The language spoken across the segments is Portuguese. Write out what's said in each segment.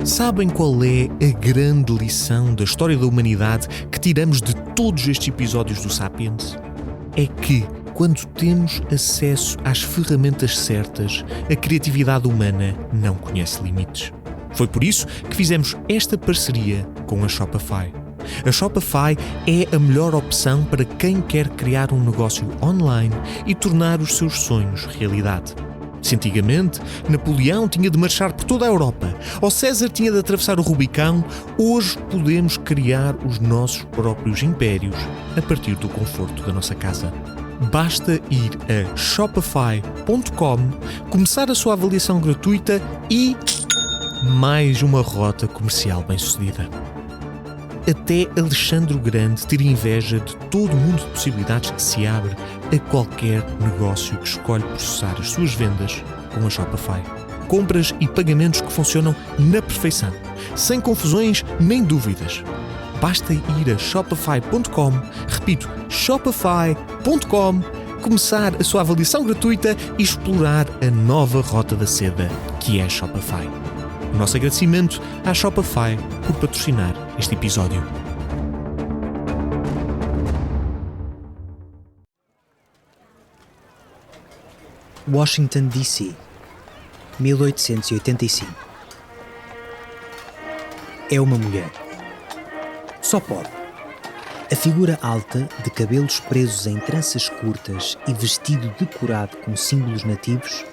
Sabem qual é a grande lição da história da humanidade que tiramos de todos estes episódios do Sapiens? É que, quando temos acesso às ferramentas certas, a criatividade humana não conhece limites. Foi por isso que fizemos esta parceria com a Shopify. A Shopify é a melhor opção para quem quer criar um negócio online e tornar os seus sonhos realidade. Se antigamente Napoleão tinha de marchar por toda a Europa ou César tinha de atravessar o Rubicão, hoje podemos criar os nossos próprios impérios a partir do conforto da nossa casa. Basta ir a shopify.com, começar a sua avaliação gratuita e mais uma rota comercial bem-sucedida. Até Alexandre o Grande ter inveja de todo o mundo de possibilidades que se abre a qualquer negócio que escolhe processar as suas vendas com a Shopify. Compras e pagamentos que funcionam na perfeição, sem confusões nem dúvidas. Basta ir a shopify.com, repito, shopify.com, começar a sua avaliação gratuita e explorar a nova rota da seda, que é a Shopify. O nosso agradecimento à Shopify por patrocinar este episódio. Washington, D.C., 1885. É uma mulher. Só pode. A figura alta, de cabelos presos em tranças curtas e vestido decorado com símbolos nativos,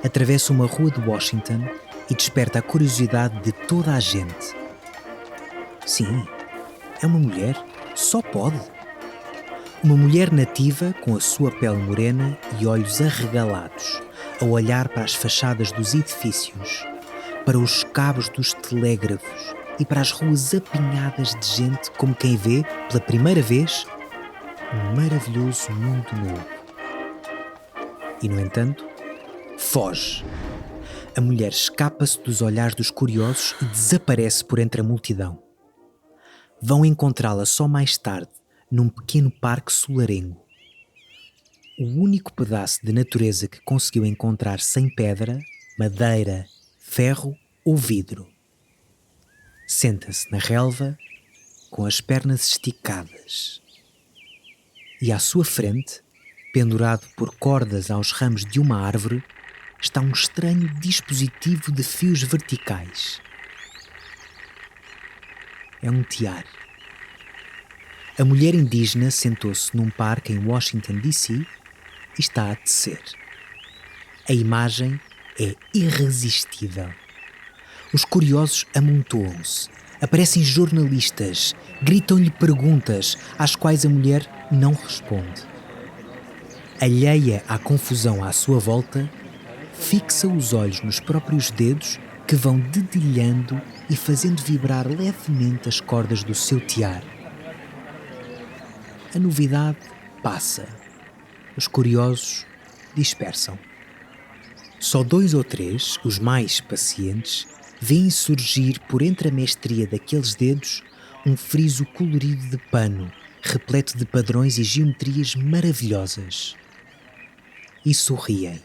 atravessa uma rua de Washington e desperta a curiosidade de toda a gente. Sim, é uma mulher. Só pode. Uma mulher nativa com a sua pele morena e olhos arregalados, a olhar para as fachadas dos edifícios, para os cabos dos telégrafos e para as ruas apinhadas de gente como quem vê, pela primeira vez, um maravilhoso mundo novo. E, no entanto, foge. A mulher escapa-se dos olhares dos curiosos e desaparece por entre a multidão. Vão encontrá-la só mais tarde, num pequeno parque solarengo. O único pedaço de natureza que conseguiu encontrar sem pedra, madeira, ferro ou vidro. Senta-se na relva, com as pernas esticadas. E à sua frente, pendurado por cordas aos ramos de uma árvore, está um estranho dispositivo de fios verticais. É um tiar. A mulher indígena sentou-se num parque em Washington, D.C. e está a tecer. A imagem é irresistível. Os curiosos amontoam-se, aparecem jornalistas, gritam-lhe perguntas às quais a mulher não responde. Alheia à confusão à sua volta, fixa os olhos nos próprios dedos que vão dedilhando e fazendo vibrar levemente as cordas do seu tiar. A novidade passa. Os curiosos dispersam. Só 2 ou 3, os mais pacientes, veem surgir por entre a mestria daqueles dedos um friso colorido de pano, repleto de padrões e geometrias maravilhosas. E sorriem.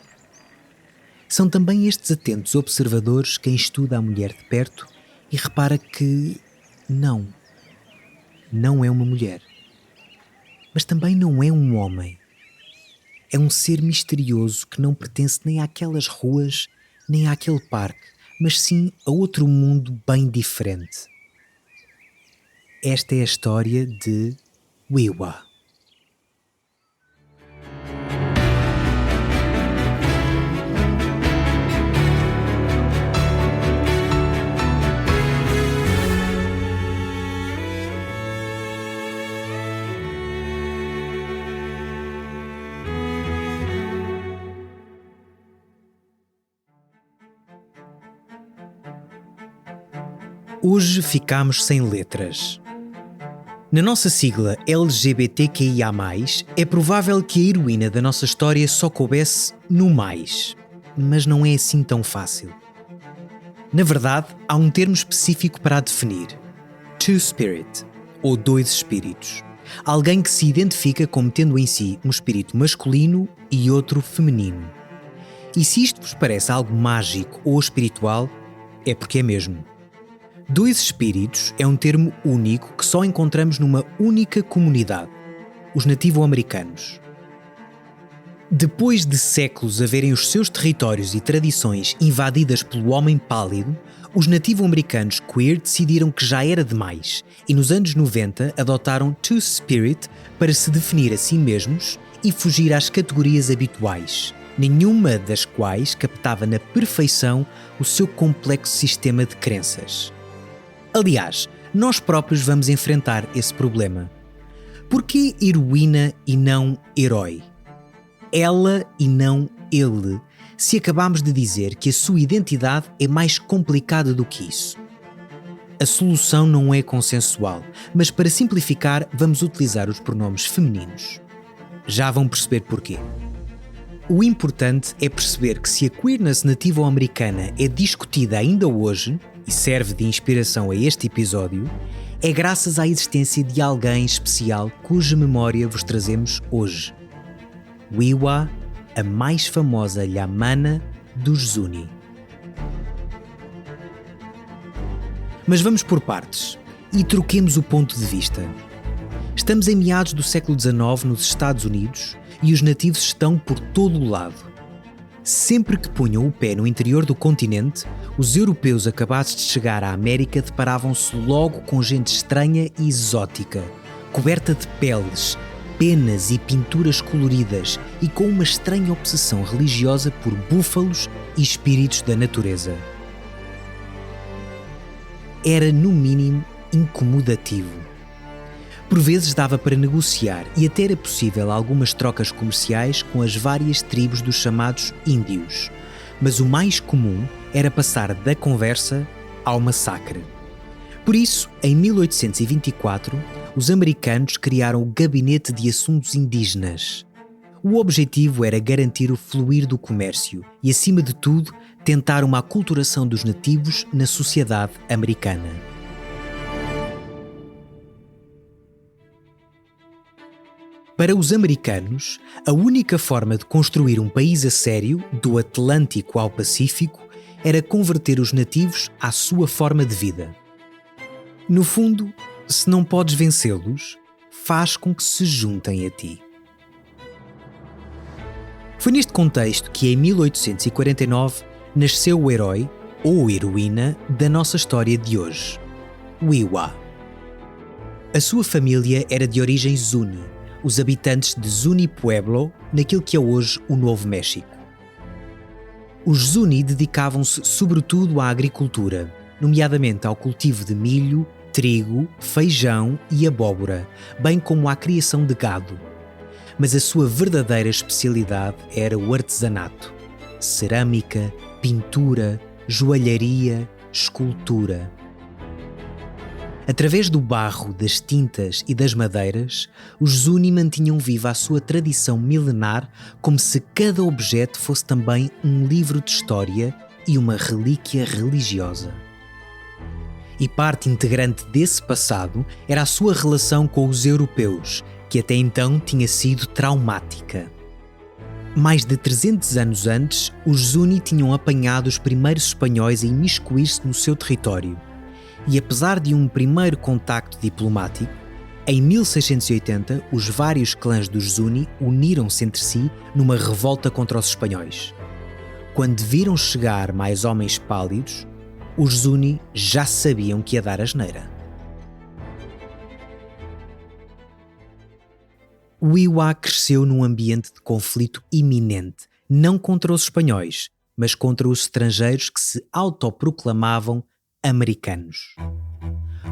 São também estes atentos observadores quem estuda a mulher de perto e repara que não é uma mulher. Mas também não é um homem. É um ser misterioso que não pertence nem àquelas ruas, nem àquele parque, mas sim a outro mundo bem diferente. Esta é a história de Wiwa. Hoje ficamos sem letras. Na nossa sigla LGBTQIA+, é provável que a heroína da nossa história só coubesse no mais, mas não é assim tão fácil. Na verdade, há um termo específico para a definir: two-spirit, ou 2 espíritos. Alguém que se identifica como tendo em si um espírito masculino e outro feminino. E se isto vos parece algo mágico ou espiritual, é porque é mesmo. Dois espíritos é um termo único que só encontramos numa única comunidade, os nativo-americanos. Depois de séculos a verem os seus territórios e tradições invadidas pelo homem pálido, os nativo-americanos queer decidiram que já era demais e nos anos 90 adotaram Two-Spirit para se definir a si mesmos e fugir às categorias habituais, nenhuma das quais captava na perfeição o seu complexo sistema de crenças. Aliás, nós próprios vamos enfrentar esse problema. Por que heroína e não herói? Ela e não ele, se acabamos de dizer que a sua identidade é mais complicada do que isso. A solução não é consensual, mas para simplificar vamos utilizar os pronomes femininos. Já vão perceber porquê. O importante é perceber que se a queerness nativo-americana é discutida ainda hoje, e serve de inspiração a este episódio, é graças à existência de alguém especial cuja memória vos trazemos hoje. Wiwa, a mais famosa Lhamana dos Zuni. Mas vamos por partes e troquemos o ponto de vista. Estamos em meados do século XIX nos Estados Unidos e os nativos estão por todo o lado. Sempre que punham o pé no interior do continente, os europeus acabados de chegar à América deparavam-se logo com gente estranha e exótica, coberta de peles, penas e pinturas coloridas e com uma estranha obsessão religiosa por búfalos e espíritos da natureza. Era, no mínimo, incomodativo. Por vezes dava para negociar e até era possível algumas trocas comerciais com as várias tribos dos chamados índios, mas o mais comum era passar da conversa ao massacre. Por isso, em 1824, os americanos criaram o Gabinete de Assuntos Indígenas. O objetivo era garantir o fluir do comércio e, acima de tudo, tentar uma aculturação dos nativos na sociedade americana. Para os americanos, a única forma de construir um país a sério, do Atlântico ao Pacífico, era converter os nativos à sua forma de vida. No fundo, se não podes vencê-los, faz com que se juntem a ti. Foi neste contexto que, em 1849, nasceu o herói, ou heroína, da nossa história de hoje, Wiwa. A sua família era de origem Zuni, os habitantes de Zuni Pueblo, naquilo que é hoje o Novo México. Os Zuni dedicavam-se sobretudo à agricultura, nomeadamente ao cultivo de milho, trigo, feijão e abóbora, bem como à criação de gado. Mas a sua verdadeira especialidade era o artesanato: cerâmica, pintura, joalharia, escultura. Através do barro, das tintas e das madeiras, os Zuni mantinham viva a sua tradição milenar, como se cada objeto fosse também um livro de história e uma relíquia religiosa. E parte integrante desse passado era a sua relação com os europeus, que até então tinha sido traumática. Mais de 300 anos antes, os Zuni tinham apanhado os primeiros espanhóis a imiscuir-se no seu território. E apesar de um primeiro contacto diplomático, em 1680 os vários clãs dos Zuni uniram-se entre si numa revolta contra os espanhóis. Quando viram chegar mais homens pálidos, os Zuni já sabiam que ia dar asneira. Wiwa cresceu num ambiente de conflito iminente, não contra os espanhóis, mas contra os estrangeiros que se autoproclamavam americanos.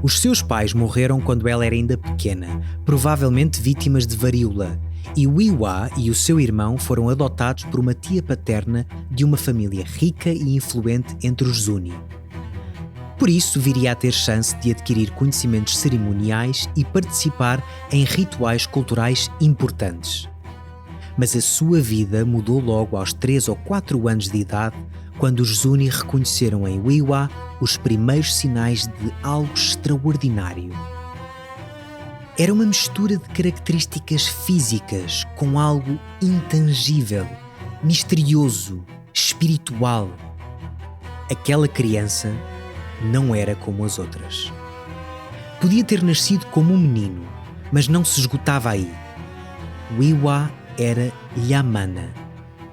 Os seus pais morreram quando ela era ainda pequena, provavelmente vítimas de varíola, e Wiwa e o seu irmão foram adotados por uma tia paterna de uma família rica e influente entre os Zuni. Por isso, viria a ter chance de adquirir conhecimentos cerimoniais e participar em rituais culturais importantes. Mas a sua vida mudou logo aos 3 ou 4 anos de idade, quando os Zuni reconheceram em Wiwa os primeiros sinais de algo extraordinário. Era uma mistura de características físicas com algo intangível, misterioso, espiritual. Aquela criança não era como as outras. Podia ter nascido como um menino, mas não se esgotava aí. Wiwa era Yamana,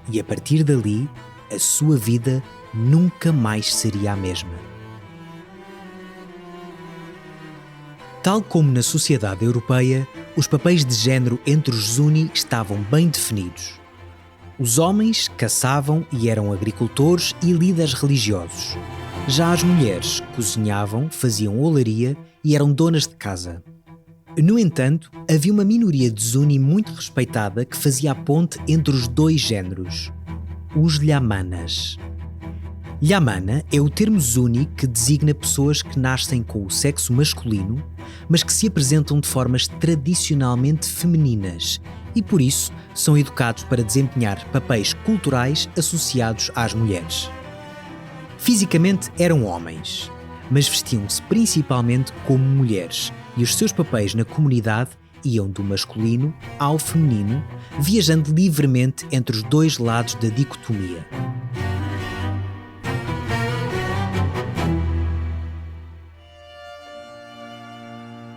e a partir dali, a sua vida nunca mais seria a mesma. Tal como na sociedade europeia, os papéis de género entre os Zuni estavam bem definidos. Os homens caçavam e eram agricultores e líderes religiosos. Já as mulheres cozinhavam, faziam olaria e eram donas de casa. No entanto, havia uma minoria de Zuni muito respeitada que fazia a ponte entre os dois géneros: os Lhamanas. Lhamana é o termo Zuni que designa pessoas que nascem com o sexo masculino, mas que se apresentam de formas tradicionalmente femininas e, por isso, são educados para desempenhar papéis culturais associados às mulheres. Fisicamente eram homens, mas vestiam-se principalmente como mulheres e os seus papéis na comunidade iam do masculino ao feminino, viajando livremente entre os dois lados da dicotomia.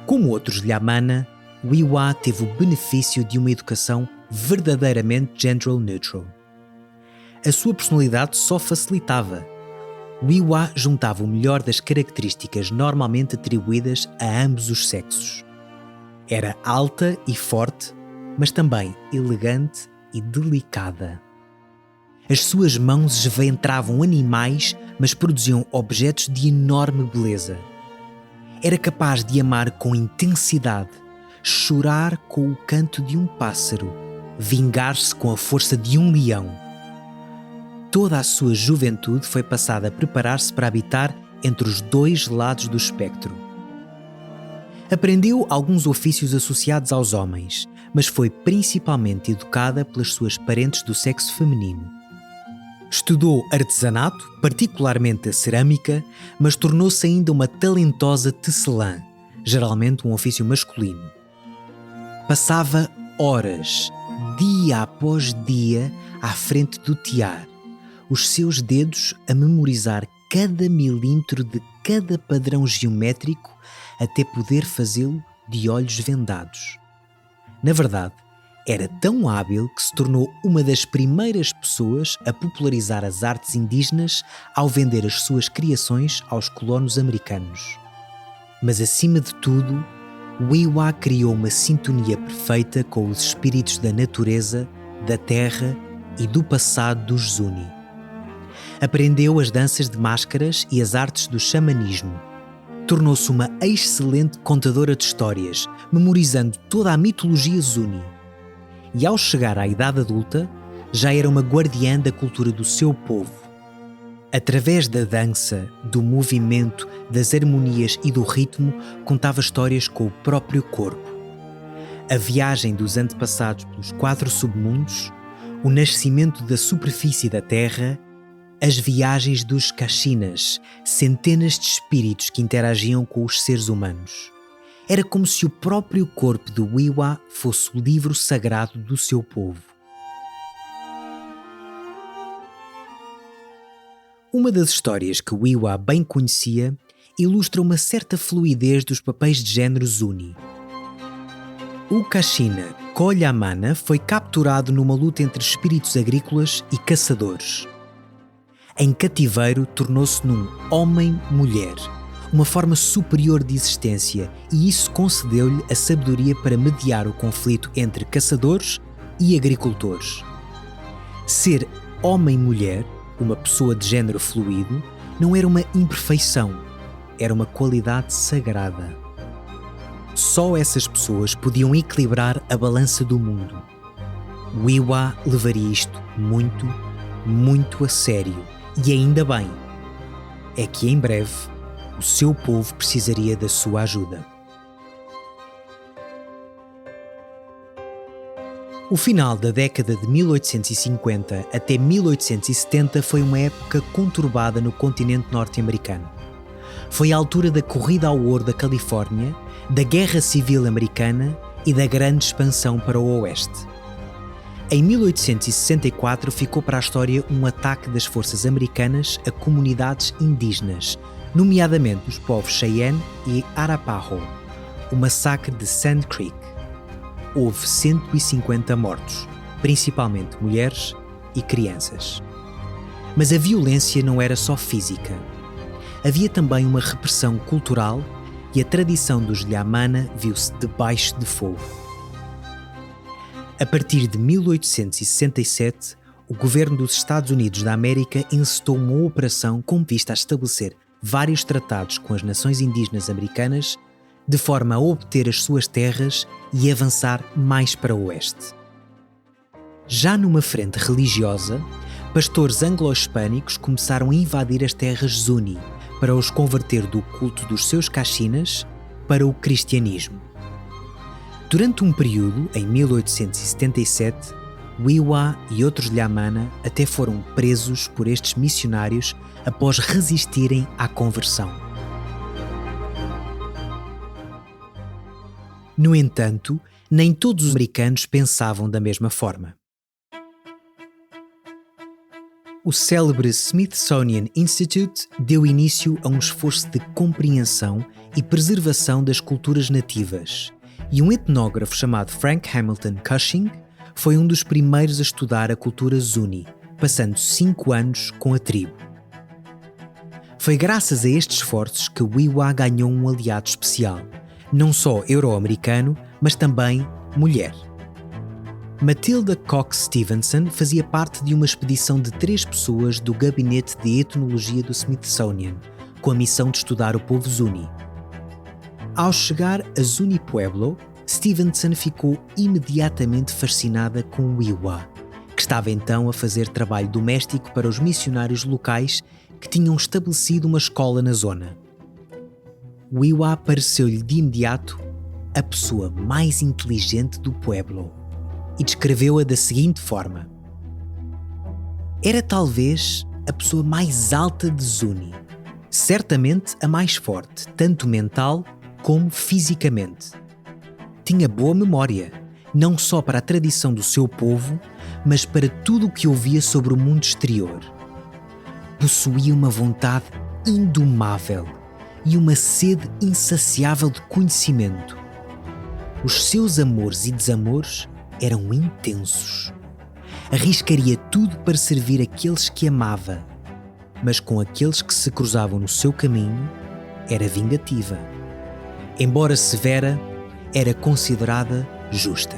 Como outros Lhamana, Wiwa teve o benefício de uma educação verdadeiramente gender neutral. A sua personalidade só facilitava. Wiwa juntava o melhor das características normalmente atribuídas a ambos os sexos. Era alta e forte, mas também elegante e delicada. As suas mãos esventravam animais, mas produziam objetos de enorme beleza. Era capaz de amar com intensidade, chorar com o canto de um pássaro, vingar-se com a força de um leão. Toda a sua juventude foi passada a preparar-se para habitar entre os dois lados do espectro. Aprendeu alguns ofícios associados aos homens, mas foi principalmente educada pelas suas parentes do sexo feminino. Estudou artesanato, particularmente a cerâmica, mas tornou-se ainda uma talentosa tecelã, geralmente um ofício masculino. Passava horas, dia após dia, à frente do tear, os seus dedos a memorizar cada milímetro de cada padrão geométrico até poder fazê-lo de olhos vendados. Na verdade, era tão hábil que se tornou uma das primeiras pessoas a popularizar as artes indígenas ao vender as suas criações aos colonos americanos. Mas, acima de tudo, Wiwa criou uma sintonia perfeita com os espíritos da natureza, da terra e do passado dos Zuni. Aprendeu as danças de máscaras e as artes do xamanismo. Tornou-se uma excelente contadora de histórias, memorizando toda a mitologia Zuni. E ao chegar à idade adulta, já era uma guardiã da cultura do seu povo. Através da dança, do movimento, das harmonias e do ritmo, contava histórias com o próprio corpo. A viagem dos antepassados pelos 4 submundos, o nascimento da superfície da Terra, as viagens dos Kashinas, centenas de espíritos que interagiam com os seres humanos. Era como se o próprio corpo de Wiwa fosse o livro sagrado do seu povo. Uma das histórias que Wiwa bem conhecia ilustra uma certa fluidez dos papéis de género Zuni. O Kashina Kolyamana foi capturado numa luta entre espíritos agrícolas e caçadores. Em cativeiro, tornou-se num homem-mulher, uma forma superior de existência, e isso concedeu-lhe a sabedoria para mediar o conflito entre caçadores e agricultores. Ser homem-mulher, uma pessoa de género fluido, não era uma imperfeição, era uma qualidade sagrada. Só essas pessoas podiam equilibrar a balança do mundo. Wiwa levaria isto muito, muito a sério, e ainda bem. É que em breve o seu povo precisaria da sua ajuda. O final da década de 1850 até 1870 foi uma época conturbada no continente norte-americano. Foi a altura da corrida ao ouro da Califórnia, da Guerra Civil Americana e da grande expansão para o oeste. Em 1864 ficou para a história um ataque das forças americanas a comunidades indígenas, nomeadamente os povos Cheyenne e Arapaho, o massacre de Sand Creek. Houve 150 mortos, principalmente mulheres e crianças. Mas a violência não era só física. Havia também uma repressão cultural e a tradição dos Yamana viu-se debaixo de fogo. A partir de 1867, o governo dos Estados Unidos da América encetou uma operação com vista a estabelecer vários tratados com as nações indígenas americanas, de forma a obter as suas terras e avançar mais para o oeste. Já numa frente religiosa, pastores anglo-hispânicos começaram a invadir as terras Zuni para os converter do culto dos seus caxinas para o cristianismo. Durante um período, em 1877, Wiwa e outros Yamana até foram presos por estes missionários após resistirem à conversão. No entanto, nem todos os americanos pensavam da mesma forma. O célebre Smithsonian Institute deu início a um esforço de compreensão e preservação das culturas nativas, e um etnógrafo chamado Frank Hamilton Cushing foi um dos primeiros a estudar a cultura Zuni, passando 5 anos com a tribo. Foi graças a estes esforços que Wiwa ganhou um aliado especial, não só euro-americano, mas também mulher. Matilda Cox Stevenson fazia parte de uma expedição de 3 pessoas do Gabinete de Etnologia do Smithsonian, com a missão de estudar o povo Zuni. Ao chegar a Zuni Pueblo, Stevenson ficou imediatamente fascinada com Wiwa, que estava então a fazer trabalho doméstico para os missionários locais que tinham estabelecido uma escola na zona. Wiwa pareceu-lhe de imediato a pessoa mais inteligente do Pueblo e descreveu-a da seguinte forma: era talvez a pessoa mais alta de Zuni, certamente a mais forte, tanto mental como fisicamente. Tinha boa memória, não só para a tradição do seu povo, mas para tudo o que ouvia sobre o mundo exterior. Possuía uma vontade indomável e uma sede insaciável de conhecimento. Os seus amores e desamores eram intensos. Arriscaria tudo para servir aqueles que amava, mas com aqueles que se cruzavam no seu caminho, era vingativa. Embora severa, era considerada justa.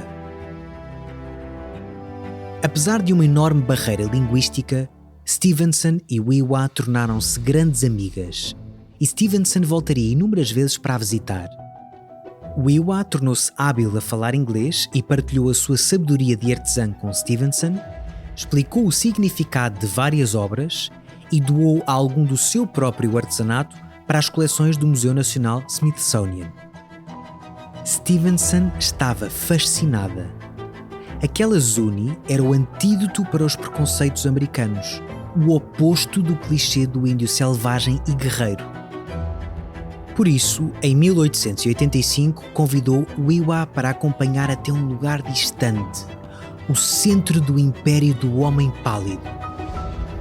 Apesar de uma enorme barreira linguística, Stevenson e Wiwa tornaram-se grandes amigas, e Stevenson voltaria inúmeras vezes para a visitar. Wiwa tornou-se hábil a falar inglês e partilhou a sua sabedoria de artesã com Stevenson, explicou o significado de várias obras e doou algum do seu próprio artesanato para as coleções do Museu Nacional Smithsonian. Stevenson estava fascinada. Aquela Zuni era o antídoto para os preconceitos americanos, o oposto do clichê do índio selvagem e guerreiro. Por isso, em 1885, convidou Wiwa para acompanhar até um lugar distante, o centro do Império do Homem Pálido,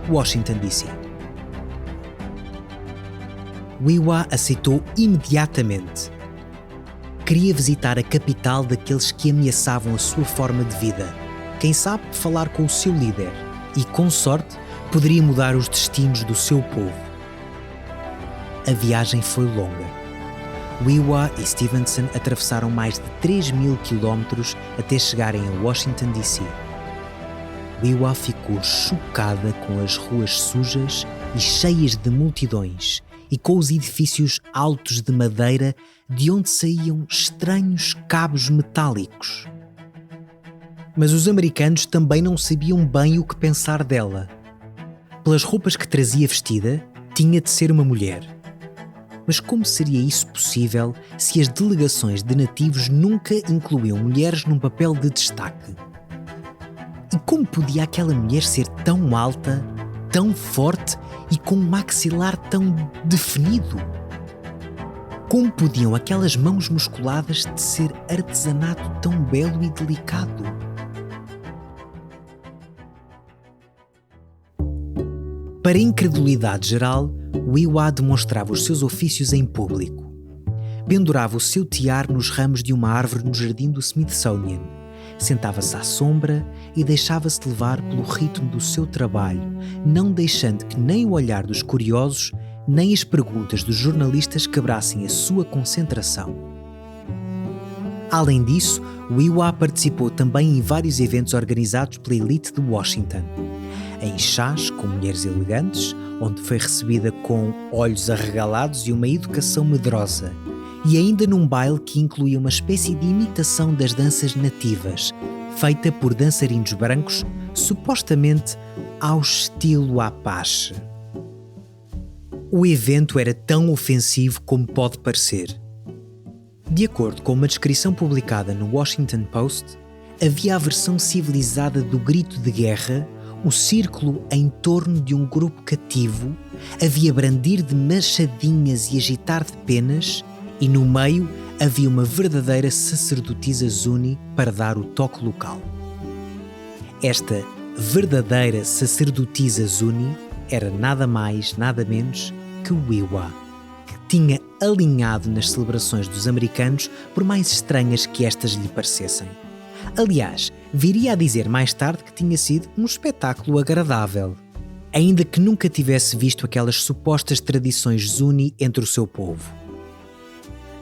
Washington, D.C. Wiwa aceitou imediatamente. Queria visitar a capital daqueles que ameaçavam a sua forma de vida. Quem sabe falar com o seu líder e, com sorte, poderia mudar os destinos do seu povo. A viagem foi longa. Wiwa e Stevenson atravessaram mais de 3.000 quilómetros até chegarem a Washington, D.C. Wiwa ficou chocada com as ruas sujas e cheias de multidões e com os edifícios altos de madeira de onde saíam estranhos cabos metálicos. Mas os americanos também não sabiam bem o que pensar dela. Pelas roupas que trazia vestida, tinha de ser uma mulher. Mas como seria isso possível se as delegações de nativos nunca incluíam mulheres num papel de destaque? E como podia aquela mulher ser tão alta, tão forte e com um maxilar tão definido? Como podiam aquelas mãos musculadas tecer artesanato tão belo e delicado? Para a incredulidade geral, Wee-Waa demonstrava os seus ofícios em público. Pendurava o seu tiar nos ramos de uma árvore no jardim do Smithsonian, sentava-se à sombra e deixava-se levar pelo ritmo do seu trabalho, não deixando que nem o olhar dos curiosos, nem as perguntas dos jornalistas quebrassem a sua concentração. Além disso, Wee-Waa participou também em vários eventos organizados pela elite de Washington. Em chás com mulheres elegantes, onde foi recebida com olhos arregalados e uma educação medrosa, e ainda num baile que incluía uma espécie de imitação das danças nativas, feita por dançarinos brancos, supostamente ao estilo Apache. O evento era tão ofensivo como pode parecer. De acordo com uma descrição publicada no Washington Post, havia a versão civilizada do grito de guerra, o círculo em torno de um grupo cativo, havia brandir de machadinhas e agitar de penas, e no meio havia uma verdadeira sacerdotisa Zuni para dar o toque local. Esta verdadeira sacerdotisa Zuni era nada mais, nada menos que Wee-Waa, que tinha alinhado nas celebrações dos americanos, por mais estranhas que estas lhe parecessem. Aliás, viria a dizer mais tarde que tinha sido um espetáculo agradável, ainda que nunca tivesse visto aquelas supostas tradições Zuni entre o seu povo.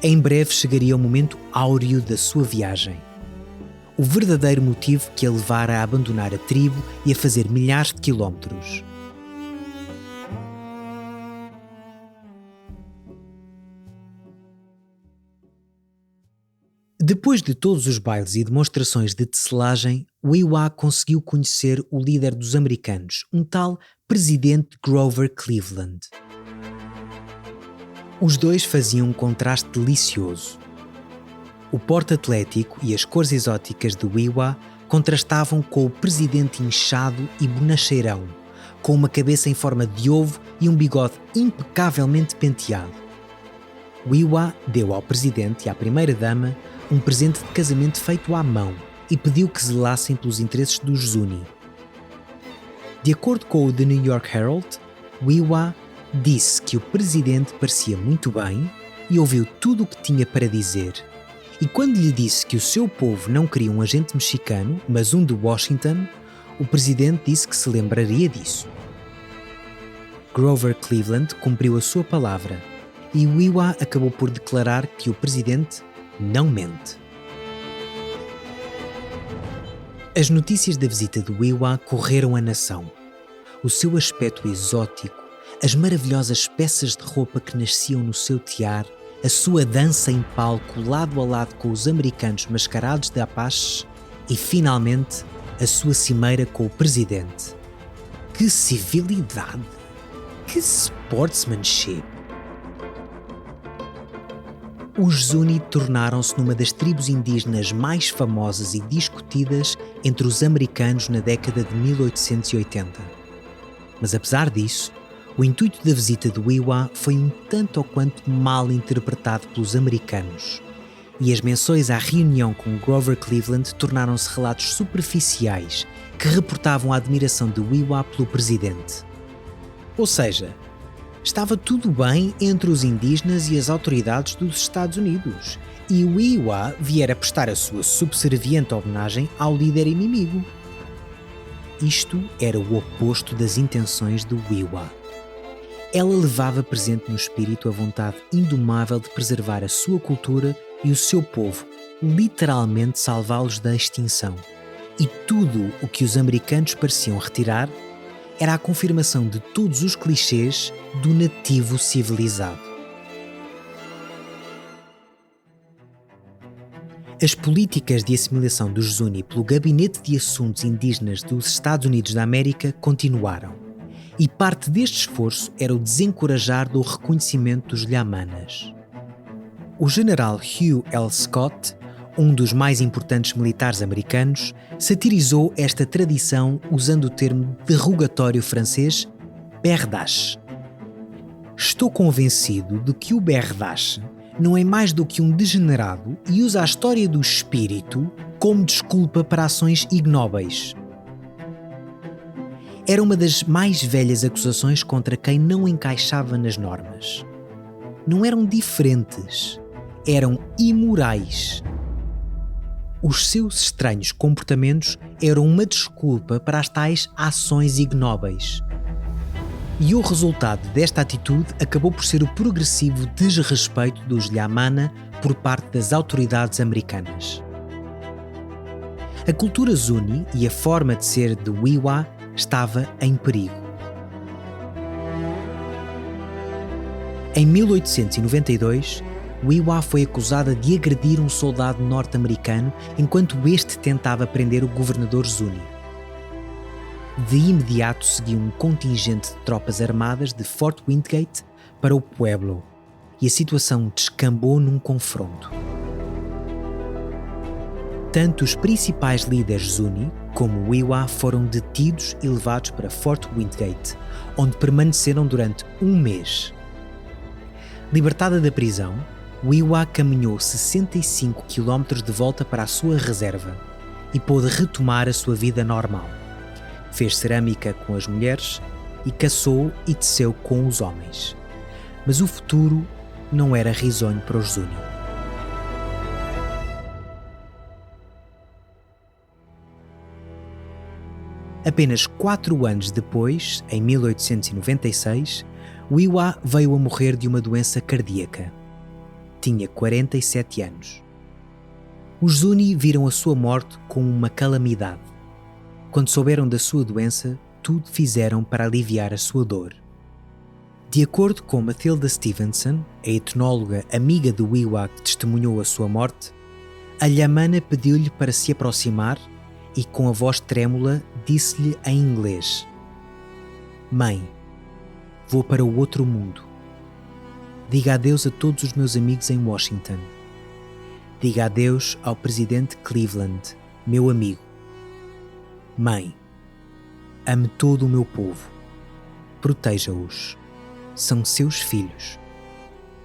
Em breve chegaria o momento áureo da sua viagem. O verdadeiro motivo que a levara a abandonar a tribo e a fazer milhares de quilómetros. Depois de todos os bailes e demonstrações de tecelagem, Wee-Waa conseguiu conhecer o líder dos americanos, um tal presidente Grover Cleveland. Os dois faziam um contraste delicioso. O porte atlético e as cores exóticas de Wee-Waa contrastavam com o presidente inchado e bonacheirão, com uma cabeça em forma de ovo e um bigode impecavelmente penteado. Wee-Waa deu ao presidente e à primeira-dama um presente de casamento feito à mão e pediu que zelassem pelos interesses dos Zuni. De acordo com o The New York Herald, Wee-Waa disse que o presidente parecia muito bem e ouviu tudo o que tinha para dizer. E quando lhe disse que o seu povo não queria um agente mexicano, mas um de Washington, o presidente disse que se lembraria disso. Grover Cleveland cumpriu a sua palavra e Wee-Waa acabou por declarar que o presidente não mente. As notícias da visita de Wee-Waa correram a nação. O seu aspecto exótico, as maravilhosas peças de roupa que nasciam no seu tiar, a sua dança em palco lado a lado com os americanos mascarados de Apaches e, finalmente, a sua cimeira com o presidente. Que civilidade! Que sportsmanship! Os Zuni tornaram-se numa das tribos indígenas mais famosas e discutidas entre os americanos na década de 1880. Mas apesar disso, o intuito da visita de Wee-Waa foi um tanto ou quanto mal interpretado pelos americanos, e as menções à reunião com Grover Cleveland tornaram-se relatos superficiais que reportavam a admiração de Wee-Waa pelo presidente. Ou seja, estava tudo bem entre os indígenas e as autoridades dos Estados Unidos, e Wee-Waa viera prestar a sua subserviente homenagem ao líder inimigo. Isto era o oposto das intenções de Wee-Waa. Ela levava presente no espírito a vontade indomável de preservar a sua cultura e o seu povo, literalmente salvá-los da extinção. E tudo o que os americanos pareciam retirar era a confirmação de todos os clichês do nativo civilizado. As políticas de assimilação dos Zuni pelo Gabinete de Assuntos Indígenas dos Estados Unidos da América continuaram. E parte deste esforço era o desencorajar do reconhecimento dos Yamanas. O general Hugh L. Scott, um dos mais importantes militares americanos, satirizou esta tradição usando o termo derrogatório francês berdache. Estou convencido de que o berdache não é mais do que um degenerado e usa a história do espírito como desculpa para ações ignóbeis. Era uma das mais velhas acusações contra quem não encaixava nas normas. Não eram diferentes, eram imorais. Os seus estranhos comportamentos eram uma desculpa para as tais ações ignóbeis. E o resultado desta atitude acabou por ser o progressivo desrespeito dos Yamana por parte das autoridades americanas. A cultura Zuni e a forma de ser de Wiwa estava em perigo. Em 1892, Wiwa foi acusada de agredir um soldado norte-americano enquanto este tentava prender o governador Zuni. De imediato seguiu um contingente de tropas armadas de Fort Wingate para o Pueblo e a situação descambou num confronto. Tanto os principais líderes Zuni como Wiwa foram detidos e levados para Fort Wingate, onde permaneceram durante um mês. Libertada da prisão, Wiwa caminhou 65 km de volta para a sua reserva e pôde retomar a sua vida normal. Fez cerâmica com as mulheres e caçou e teceu com os homens. Mas o futuro não era risonho para os Zuni. Apenas 4 anos depois, em 1896, Wiwa veio a morrer de uma doença cardíaca. Tinha 47 anos. Os Zuni viram a sua morte como uma calamidade. Quando souberam da sua doença, tudo fizeram para aliviar a sua dor. De acordo com Matilda Stevenson, a etnóloga amiga de Wiwa que testemunhou a sua morte, a Yamana pediu-lhe para se aproximar e, com a voz trêmula, disse-lhe em inglês: "Mãe, vou para o outro mundo. Diga adeus a todos os meus amigos em Washington. Diga adeus ao presidente Cleveland, meu amigo. Mãe, ame todo o meu povo. Proteja-os. São seus filhos.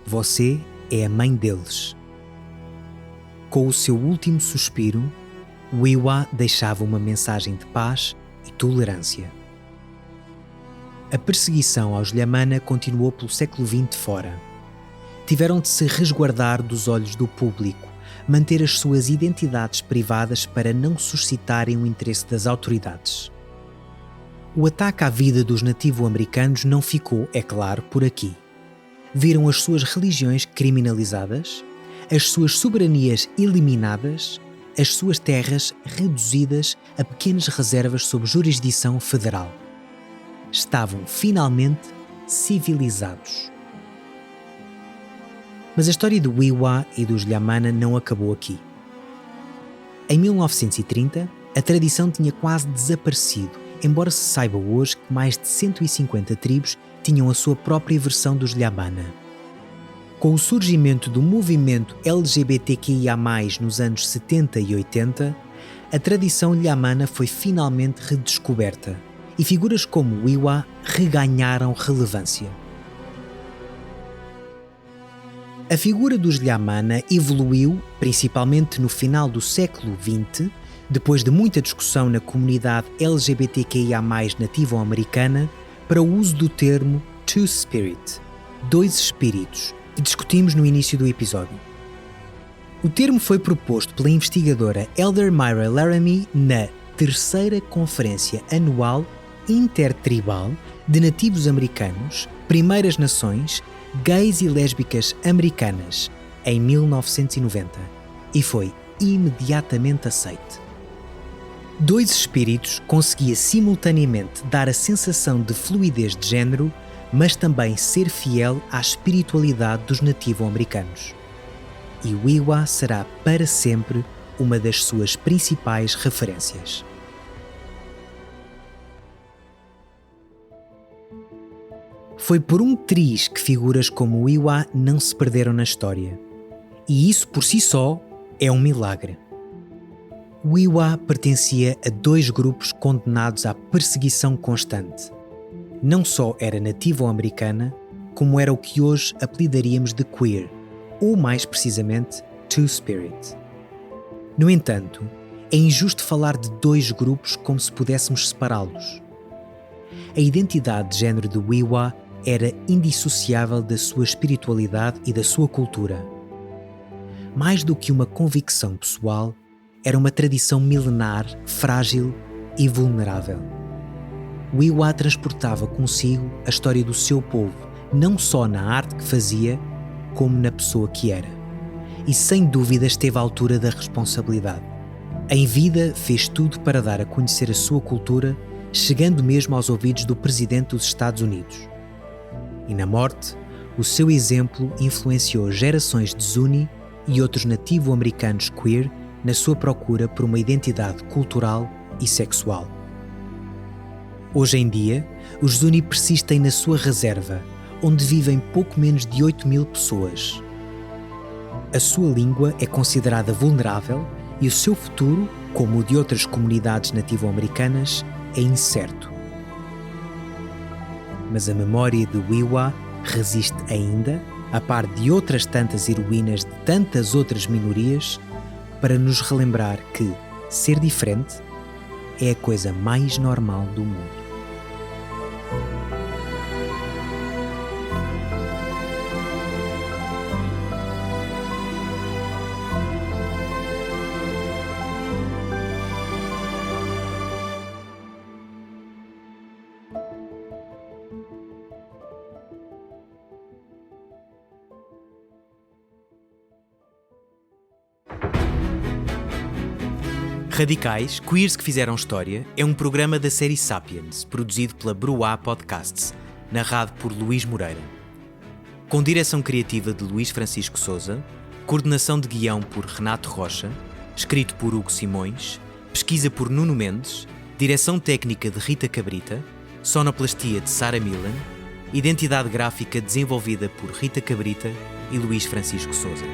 Você é a mãe deles." Com o seu último suspiro, Wiwa deixava uma mensagem de paz e tolerância. A perseguição aos Yamana continuou pelo século XX fora. Tiveram de se resguardar dos olhos do público, manter as suas identidades privadas para não suscitarem o interesse das autoridades. O ataque à vida dos nativo-americanos não ficou, é claro, por aqui. Viram as suas religiões criminalizadas, as suas soberanias eliminadas, as suas terras reduzidas a pequenas reservas sob jurisdição federal. Estavam finalmente civilizados. Mas a história de Wiwa e dos Yamana não acabou aqui. Em 1930, a tradição tinha quase desaparecido, embora se saiba hoje que mais de 150 tribos tinham a sua própria versão dos Yamana. Com o surgimento do movimento LGBTQIA+, nos anos 70 e 80, a tradição Yamana foi finalmente redescoberta e figuras como Wiwa reganharam relevância. A figura dos Yamana evoluiu, principalmente no final do século XX, depois de muita discussão na comunidade LGBTQIA+, nativo-americana, para o uso do termo Two Spirit, dois espíritos, que discutimos no início do episódio. O termo foi proposto pela investigadora Elder Myra Laramie na terceira Conferência Anual Intertribal de Nativos Americanos, Primeiras Nações, Gays e Lésbicas Americanas, em 1990, e foi imediatamente aceite. Dois espíritos conseguia simultaneamente dar a sensação de fluidez de género, mas também ser fiel à espiritualidade dos nativo-americanos. E Wiwa será para sempre uma das suas principais referências. Foi por um triz que figuras como Wiwa não se perderam na história. E isso por si só é um milagre. Wiwa pertencia a dois grupos condenados à perseguição constante. Não só era nativo-americana, como era o que hoje apelidaríamos de queer, ou mais precisamente, Two-Spirit. No entanto, é injusto falar de dois grupos como se pudéssemos separá-los. a identidade de género de Wee-Waa era indissociável da sua espiritualidade e da sua cultura. Mais do que uma convicção pessoal, era uma tradição milenar, frágil e vulnerável. Wee-Waa transportava consigo a história do seu povo, não só na arte que fazia, como na pessoa que era. E sem dúvida esteve à altura da responsabilidade. Em vida fez tudo para dar a conhecer a sua cultura, chegando mesmo aos ouvidos do presidente dos Estados Unidos. E na morte, o seu exemplo influenciou gerações de Zuni e outros nativo-americanos queer na sua procura por uma identidade cultural e sexual. Hoje em dia, os Zuni persistem na sua reserva, onde vivem pouco menos de 8.000 pessoas. A sua língua é considerada vulnerável e o seu futuro, como o de outras comunidades nativo-americanas, é incerto. Mas a memória de Wee-Waa resiste ainda, a par de outras tantas heroínas de tantas outras minorias, para nos relembrar que ser diferente é a coisa mais normal do mundo. Radicais, Queers que Fizeram História é um programa da série Sapiens, produzido pela Bruá Podcasts, narrado por Luís Moreira. Com direção criativa de Luís Francisco Souza, coordenação de guião por Renato Rocha, escrito por Hugo Simões, pesquisa por Nuno Mendes, direção técnica de Rita Cabrita, sonoplastia de Sara Milan, identidade gráfica desenvolvida por Rita Cabrita e Luís Francisco Souza.